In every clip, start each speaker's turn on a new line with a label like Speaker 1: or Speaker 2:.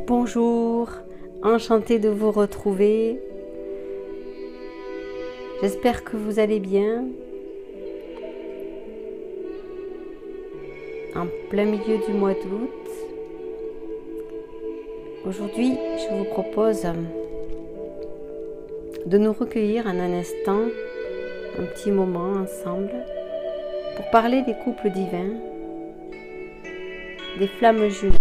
Speaker 1: Bonjour, enchantée de vous retrouver. J'espère que vous allez bien. En plein milieu du mois d'août. Aujourd'hui, je vous propose de nous recueillir en un instant, un petit moment ensemble, pour parler des couples divins, des flammes jumelles,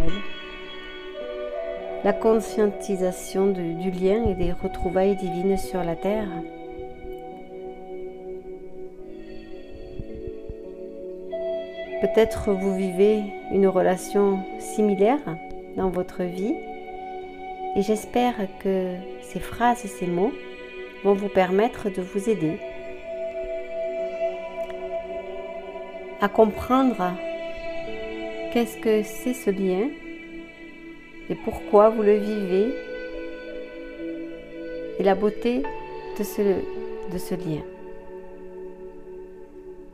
Speaker 1: la conscientisation du lien et des retrouvailles divines sur la Terre. Peut-être vous vivez une relation similaire dans votre vie et j'espère que ces phrases et ces mots vont vous permettre de vous aider à comprendre qu'est-ce que c'est ce lien et pourquoi vous le vivez et la beauté de ce lien.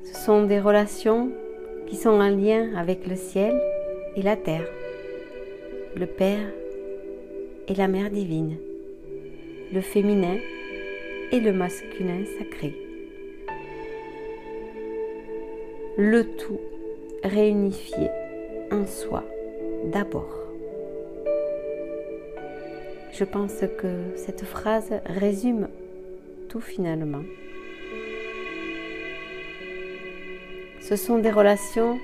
Speaker 1: Ce sont des relations qui sont en lien avec le ciel et la terre, le Père et la Mère divine, le féminin et le masculin sacré. Le tout réunifié en soi d'abord. Je pense que cette phrase résume tout finalement. Ce sont des relations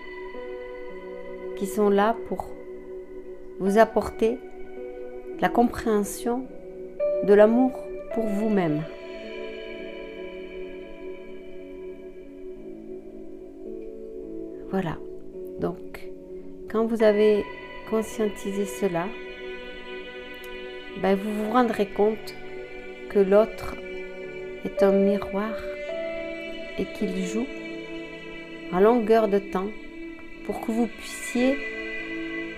Speaker 1: qui sont là pour vous apporter la compréhension de l'amour pour vous-même. Voilà. Donc, quand vous avez conscientisé cela, vous vous rendrez compte que l'autre est un miroir et qu'il joue à longueur de temps pour que vous puissiez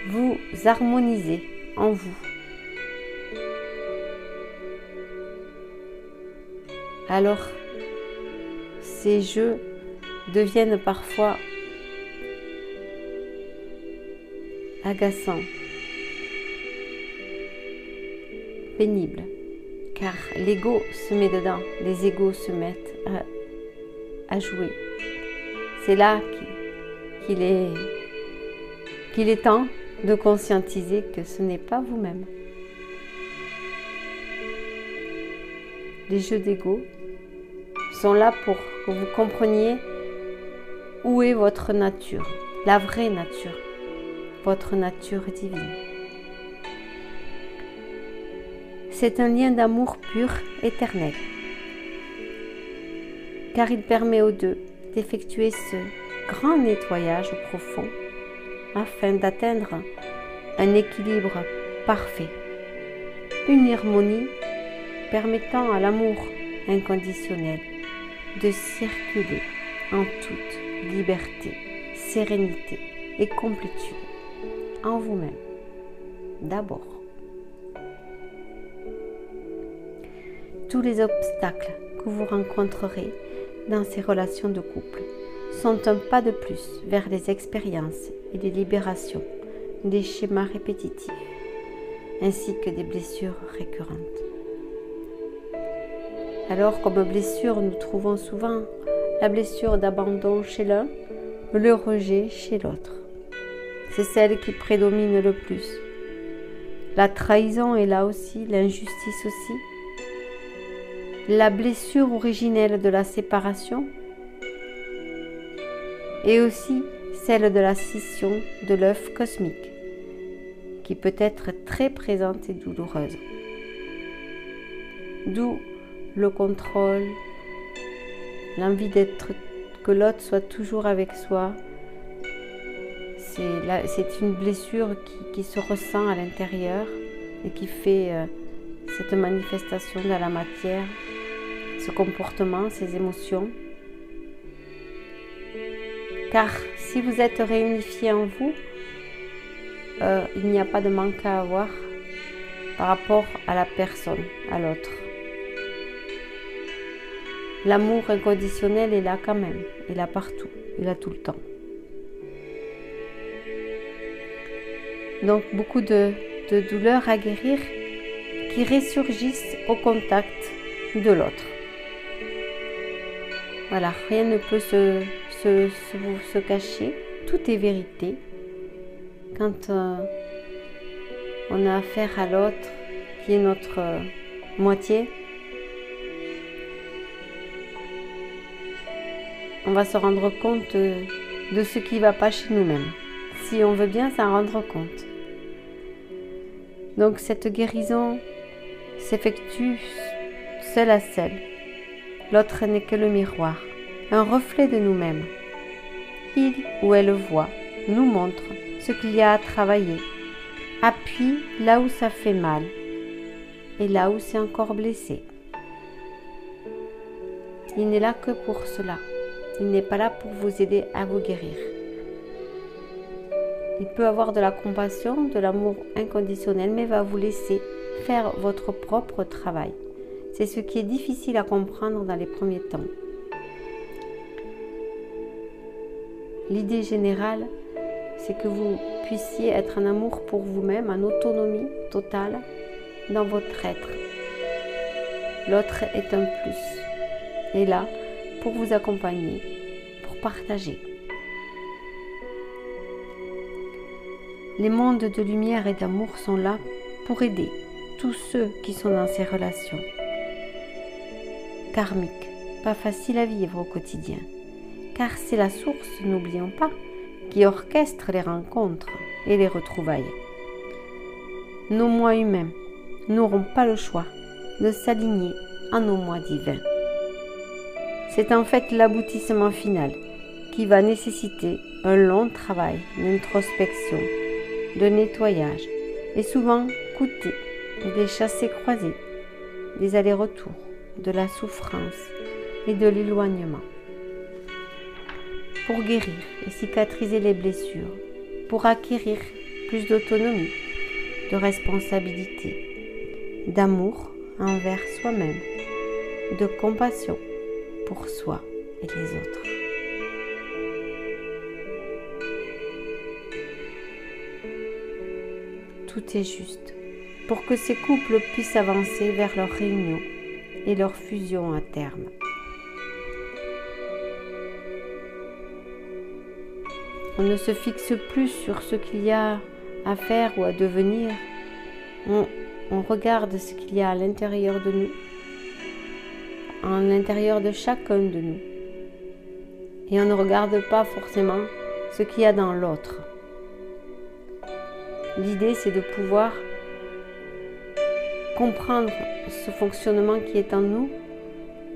Speaker 1: vous harmoniser en vous. Alors, ces jeux deviennent parfois agaçants, pénibles, car l'ego se met dedans, les égos se mettent à jouer. C'est là qu'il est temps de conscientiser que ce n'est pas vous-même. Les jeux d'ego sont là pour que vous compreniez où est votre nature, la vraie nature, votre nature divine. C'est un lien d'amour pur, éternel, car il permet aux deux d'effectuer ce grand nettoyage profond afin d'atteindre un équilibre parfait, une harmonie permettant à l'amour inconditionnel de circuler en toute liberté, sérénité et complétude en vous-même d'abord. Tous les obstacles que vous rencontrerez dans ces relations de couple sont un pas de plus vers les expériences et les libérations des schémas répétitifs, ainsi que des blessures récurrentes. Alors, comme blessure, nous trouvons souvent la blessure d'abandon chez l'un, le rejet chez l'autre. C'est celle qui prédomine le plus. La trahison est là aussi, l'injustice aussi. La blessure originelle de la séparation et aussi celle de la scission de l'œuf cosmique, qui peut être très présente et douloureuse. D'où le contrôle, l'envie que l'autre soit toujours avec soi. C'est une blessure qui se ressent à l'intérieur et qui fait cette manifestation dans la matière, ce comportement, ces émotions. Car si vous êtes réunifié en vous, il n'y a pas de manque à avoir par rapport à la personne, à l'autre. L'amour inconditionnel est là quand même, il est là partout, il est là tout le temps. Donc beaucoup de de douleurs à guérir qui ressurgissent au contact de l'autre. Voilà, rien ne peut se cacher, tout est vérité. Quand on a affaire à l'autre, qui est notre moitié, on va se rendre compte de ce qui ne va pas chez nous-mêmes, si on veut bien s'en rendre compte. Donc cette guérison s'effectue seule à seule. L'autre n'est que le miroir, un reflet de nous-mêmes. Il ou elle voit, nous montre ce qu'il y a à travailler, appuie là où ça fait mal et là où c'est encore blessé. Il n'est là que pour cela. Il n'est pas là pour vous aider à vous guérir. Il peut avoir de la compassion, de l'amour inconditionnel, mais va vous laisser faire votre propre travail. C'est ce qui est difficile à comprendre dans les premiers temps. L'idée générale, c'est que vous puissiez être en amour pour vous-même, en autonomie totale dans votre être. L'autre est un plus, est là pour vous accompagner, pour partager. Les mondes de lumière et d'amour sont là pour aider tous ceux qui sont dans ces relations karmiques, pas faciles à vivre au quotidien, car c'est la source, n'oublions pas, qui orchestre les rencontres et les retrouvailles. Nos moi humains n'auront pas le choix de s'aligner à nos moi divins. C'est en fait l'aboutissement final qui va nécessiter un long travail d'introspection, de nettoyage et souvent coûter des chassés-croisés, des allers-retours, de la souffrance et de l'éloignement. Pour guérir et cicatriser les blessures, pour acquérir plus d'autonomie, de responsabilité, d'amour envers soi-même, de compassion pour soi et les autres. Tout est juste pour que ces couples puissent avancer vers leur réunion et leur fusion à terme. On ne se fixe plus sur ce qu'il y a à faire ou à devenir. On regarde ce qu'il y a à l'intérieur de nous, à l'intérieur de chacun de nous. Et on ne regarde pas forcément ce qu'il y a dans l'autre. L'idée, c'est de pouvoir comprendre ce fonctionnement qui est en nous,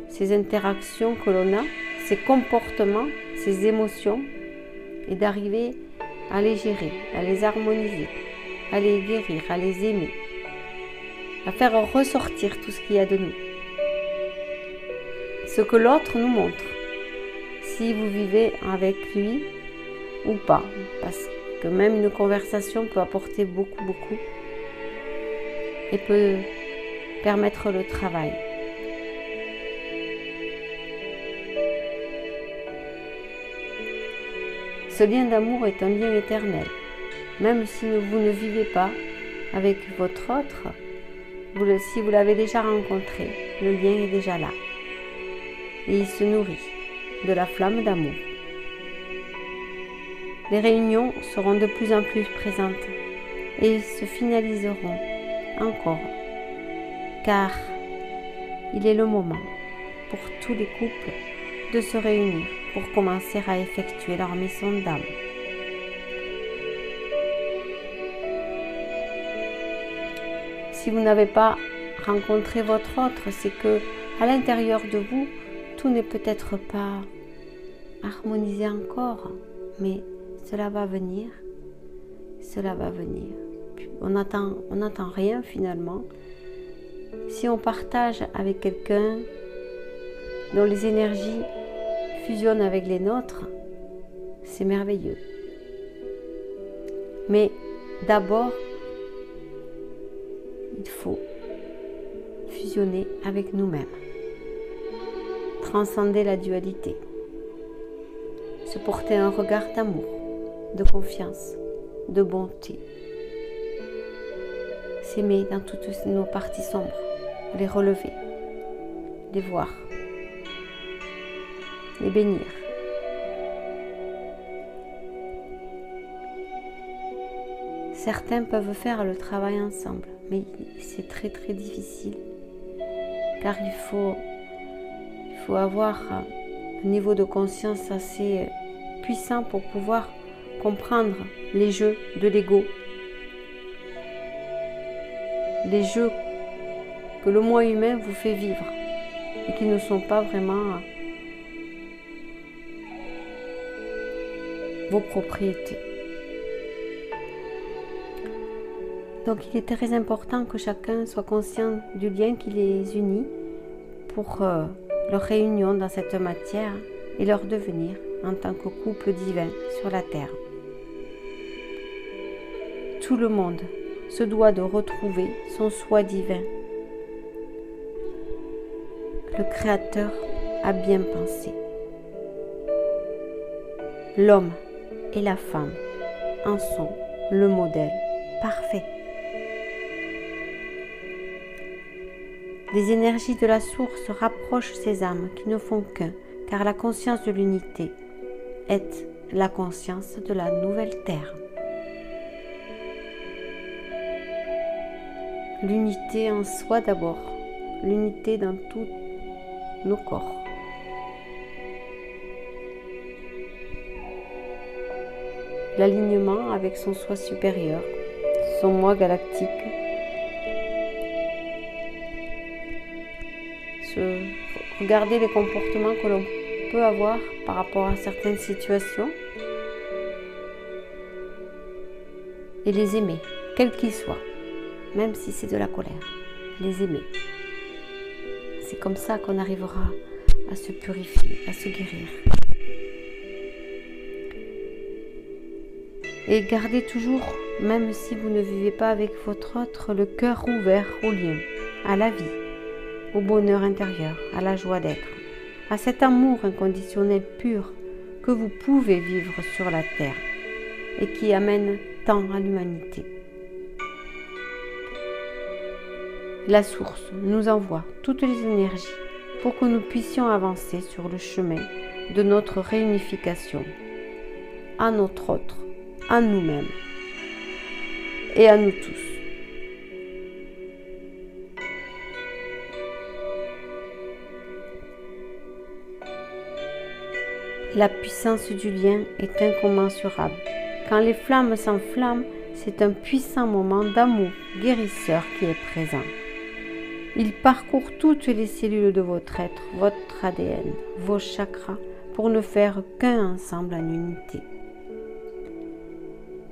Speaker 1: ces interactions que l'on a, ces comportements, ces émotions, et d'arriver à les gérer, à les harmoniser, à les guérir, à les aimer, à faire ressortir tout ce qu'il y a de nous. Ce que l'autre nous montre, si vous vivez avec lui ou pas, parce que même une conversation peut apporter beaucoup et peut permettre le travail. Ce lien d'amour est un lien éternel. Même si vous ne vivez pas avec votre autre, si vous l'avez déjà rencontré, le lien est déjà là. Et il se nourrit de la flamme d'amour. Les réunions seront de plus en plus présentes et se finaliseront encore, car il est le moment pour tous les couples de se réunir pour commencer à effectuer leur mission d'âme. Si vous n'avez pas rencontré votre autre, c'est que à l'intérieur de vous, tout n'est peut-être pas harmonisé encore, mais cela va venir, cela va venir. On n'attend rien finalement. Si on partage avec quelqu'un dont les énergies fusionnent avec les nôtres, c'est merveilleux. Mais d'abord, il faut fusionner avec nous-mêmes, transcender la dualité, se porter un regard d'amour, de confiance, de bonté. s'aimer dans toutes nos parties sombres, les relever, les voir, les bénir. Certains peuvent faire le travail ensemble, mais c'est très très difficile car il faut avoir un niveau de conscience assez puissant pour pouvoir comprendre les jeux de l'ego, les jeux que le moi humain vous fait vivre et qui ne sont pas vraiment vos propriétés. Donc il est très important que chacun soit conscient du lien qui les unit pour leur réunion dans cette matière et leur devenir en tant que couple divin sur la terre. Tout le monde se doit de retrouver son soi divin. Le Créateur a bien pensé. L'homme et la femme en sont le modèle parfait. Les énergies de la source rapprochent ces âmes qui ne font qu'un, car la conscience de l'unité est la conscience de la nouvelle terre. L'unité en soi d'abord, l'unité dans tous nos corps. L'alignement avec son soi supérieur, son moi galactique. Regarder les comportements que l'on peut avoir par rapport à certaines situations et les aimer, quels qu'ils soient, même si c'est de la colère, les aimer. C'est comme ça qu'on arrivera à se purifier, à se guérir. Et gardez toujours, même si vous ne vivez pas avec votre autre, le cœur ouvert au lien, à la vie, au bonheur intérieur, à la joie d'être, à cet amour inconditionnel pur que vous pouvez vivre sur la terre et qui amène tant à l'humanité. La source nous envoie toutes les énergies pour que nous puissions avancer sur le chemin de notre réunification à notre autre, à nous-mêmes et à nous tous. La puissance du lien est incommensurable. Quand les flammes s'enflamment, c'est un puissant moment d'amour guérisseur qui est présent. Il parcourt toutes les cellules de votre être, votre ADN, vos chakras, pour ne faire qu'un ensemble en unité.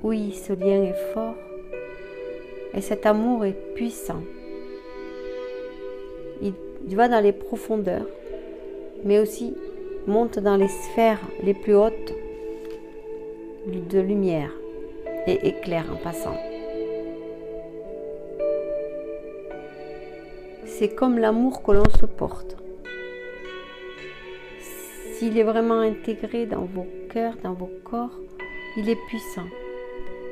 Speaker 1: Oui, ce lien est fort et cet amour est puissant. Il va dans les profondeurs, mais aussi monte dans les sphères les plus hautes de lumière et éclaire en passant. C'est comme l'amour que l'on se porte. S'il est vraiment intégré dans vos cœurs, dans vos corps, il est puissant.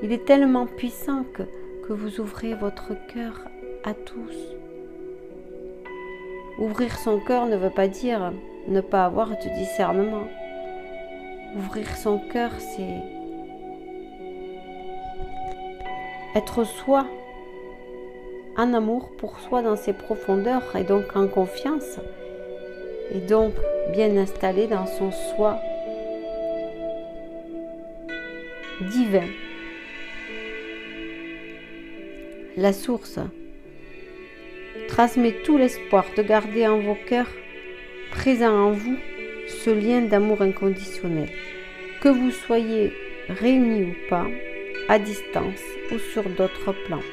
Speaker 1: Il est tellement puissant que vous ouvrez votre cœur à tous. Ouvrir son cœur ne veut pas dire ne pas avoir de discernement. Ouvrir son cœur, c'est être soi, en amour pour soi dans ses profondeurs et donc en confiance et donc bien installé dans son soi divin. La source transmet tout l'espoir de garder en vos cœurs, présent en vous, ce lien d'amour inconditionnel, que vous soyez réunis ou pas, à distance ou sur d'autres plans.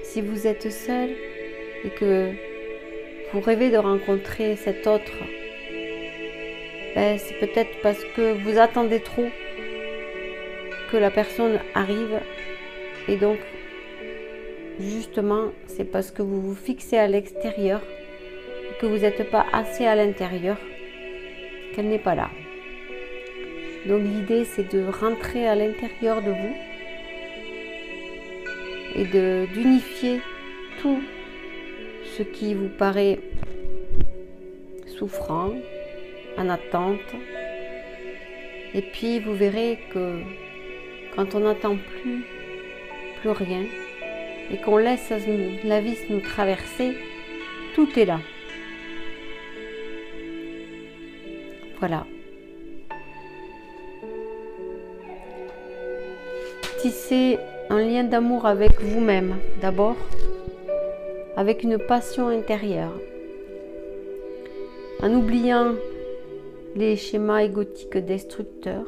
Speaker 1: Si vous êtes seul et que vous rêvez de rencontrer cet autre, c'est peut-être parce que vous attendez trop que la personne arrive et donc justement c'est parce que vous vous fixez à l'extérieur et que vous n'êtes pas assez à l'intérieur qu'elle n'est pas là. Donc l'idée, c'est de rentrer à l'intérieur de vous et d'unifier tout ce qui vous paraît souffrant, en attente. Et puis vous verrez que quand on n'attend plus rien et qu'on laisse la vie nous traverser, tout est là. Voilà. Tissez un lien d'amour avec vous-même d'abord, avec une passion intérieure, en oubliant les schémas égotiques destructeurs,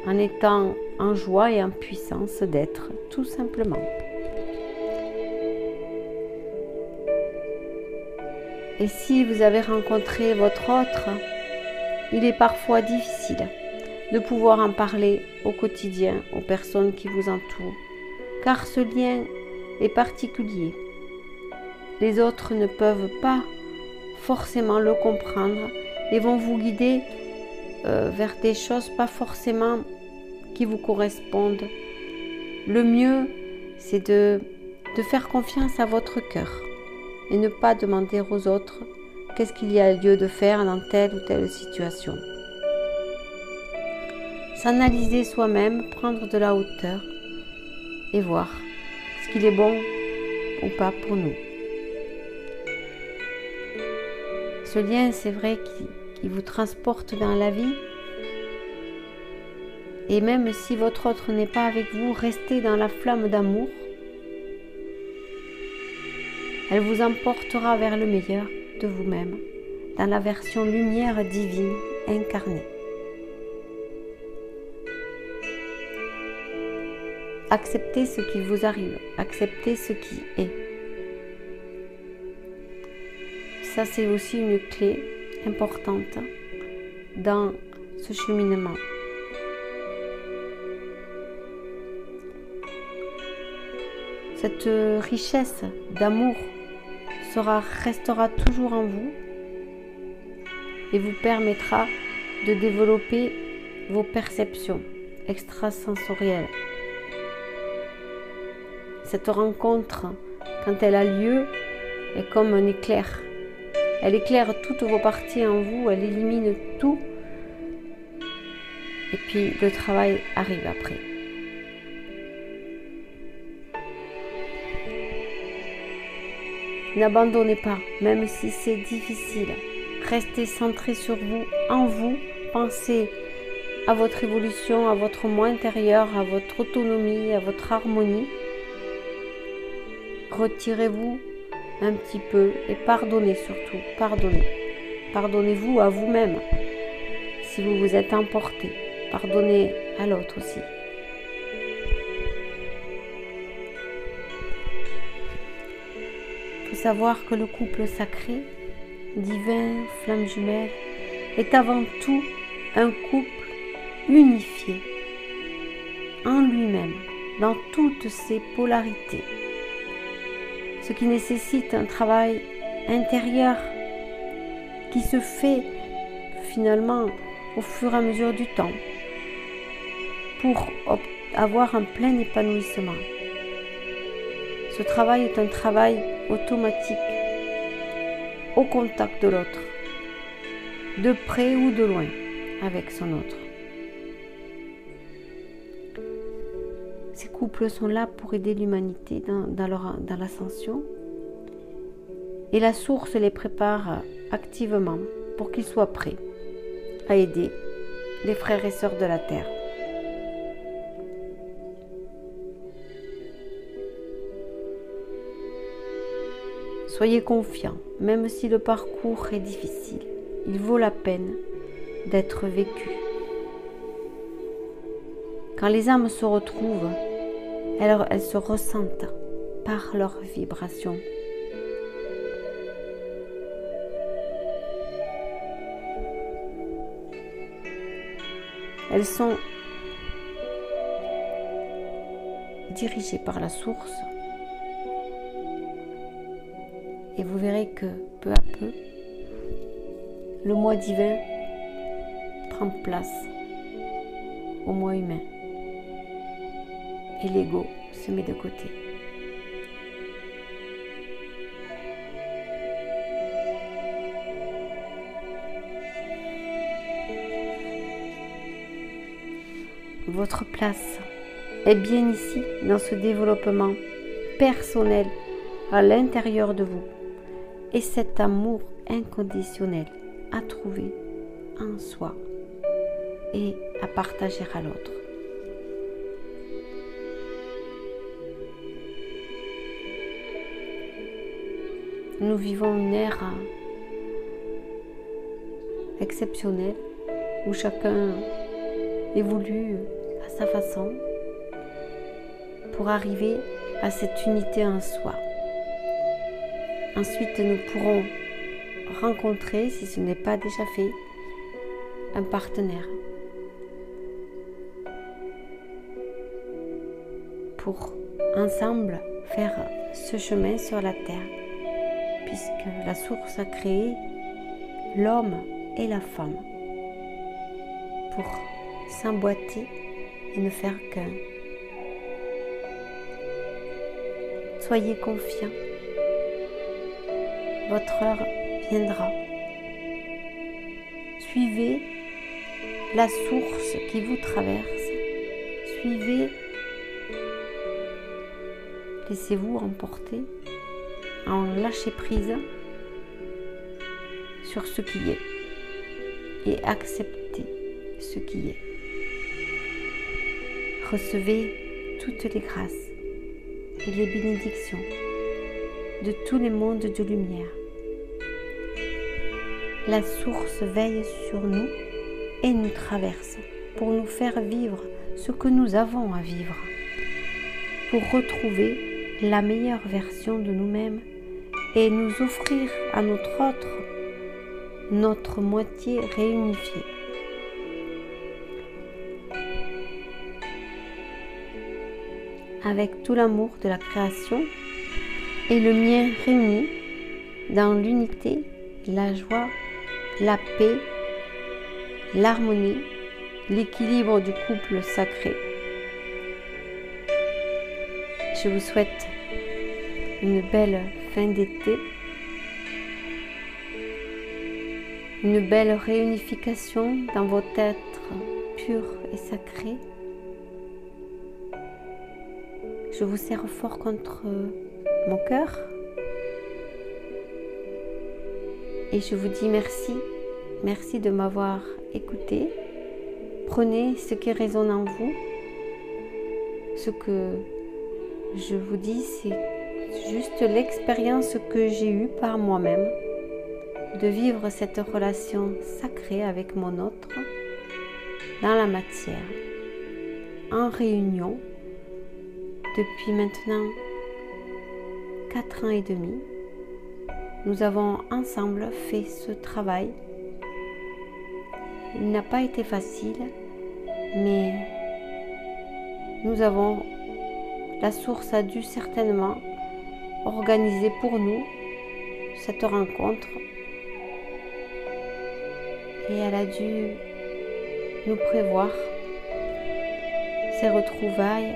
Speaker 1: en étant en joie et en puissance d'être, tout simplement. Et si vous avez rencontré votre autre, il est parfois difficile de pouvoir en parler au quotidien aux personnes qui vous entourent, car ce lien est particulier. Les autres ne peuvent pas forcément le comprendre et vont vous guider vers des choses pas forcément qui vous correspondent. Le mieux, c'est de faire confiance à votre cœur et ne pas demander aux autres qu'est-ce qu'il y a lieu de faire dans telle ou telle situation. S'analyser soi-même, prendre de la hauteur et voir ce qu'il est bon ou pas pour nous. Ce lien, c'est vrai, qui vous transporte dans la vie. Et même si votre autre n'est pas avec vous, restez dans la flamme d'amour. Elle vous emportera vers le meilleur de vous-même, dans la version lumière divine incarnée. Acceptez ce qui vous arrive, acceptez ce qui est. Ça, c'est aussi une clé importante dans ce cheminement. Cette richesse d'amour restera toujours en vous et vous permettra de développer vos perceptions extrasensorielles. Cette rencontre, quand elle a lieu, est comme un éclair. Elle éclaire toutes vos parties en vous, elle élimine tout. Et puis le travail arrive après. N'abandonnez pas, même si c'est difficile. Restez centré sur vous, en vous. Pensez à votre évolution, à votre moi intérieur, à votre autonomie, à votre harmonie. Retirez-vous un petit peu et pardonnez surtout, pardonnez. Pardonnez-vous à vous-même si vous vous êtes emporté. Pardonnez à l'autre aussi. Il faut savoir que le couple sacré, divin, flamme jumelle, est avant tout un couple unifié en lui-même, dans toutes ses polarités. Ce qui nécessite un travail intérieur qui se fait finalement au fur et à mesure du temps pour avoir un plein épanouissement. Ce travail est un travail automatique au contact de l'autre, de près ou de loin avec son autre. Ces couples sont là pour aider l'humanité dans l'ascension et la source les prépare activement pour qu'ils soient prêts à aider les frères et sœurs de la Terre. Soyez confiants, même si le parcours est difficile, il vaut la peine d'être vécu. Quand les âmes se retrouvent, elles se ressentent par leurs vibrations. Elles sont dirigées par la source et vous verrez que peu à peu, le moi divin prend place au moi humain et l'ego se met de côté. Votre place est bien ici, dans ce développement personnel à l'intérieur de vous et cet amour inconditionnel à trouver en soi et à partager à l'autre. Nous vivons une ère exceptionnelle où chacun évolue à sa façon pour arriver à cette unité en soi. Ensuite, nous pourrons rencontrer, si ce n'est pas déjà fait, un partenaire pour ensemble faire ce chemin sur la terre, puisque la source a créé l'homme et la femme pour s'emboîter et ne faire qu'un. Soyez confiants, votre heure viendra. Suivez la source qui vous traverse, suivez, laissez-vous emporter, en lâcher prise sur ce qui est et acceptez ce qui est. Recevez toutes les grâces et les bénédictions de tous les mondes de lumière. La source veille sur nous et nous traverse pour nous faire vivre ce que nous avons à vivre, pour retrouver la meilleure version de nous-mêmes et nous offrir à notre moitié réunifiée. Avec tout l'amour de la création et le mien réunis dans l'unité, la joie, la paix, l'harmonie, l'équilibre du couple sacré. Je vous souhaite une belle fin d'été, une belle réunification dans votre être pur et sacré. Je vous serre fort contre mon cœur et je vous dis merci. Merci de m'avoir écouté. Prenez ce qui résonne en vous. Ce que je vous dis, c'est juste l'expérience que j'ai eue par moi-même de vivre cette relation sacrée avec mon autre dans la matière, en réunion, depuis maintenant 4 ans et demi. Nous avons ensemble fait ce travail. Il n'a pas été facile, mais la source a dû certainement organiser pour nous cette rencontre et elle a dû nous prévoir ces retrouvailles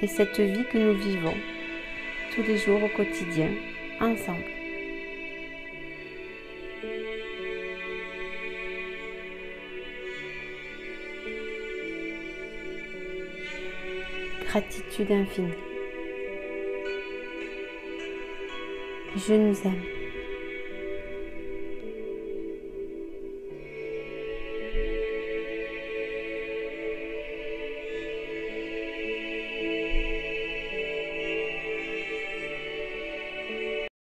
Speaker 1: et cette vie que nous vivons tous les jours au quotidien ensemble. Gratitude infinie. Je nous aime.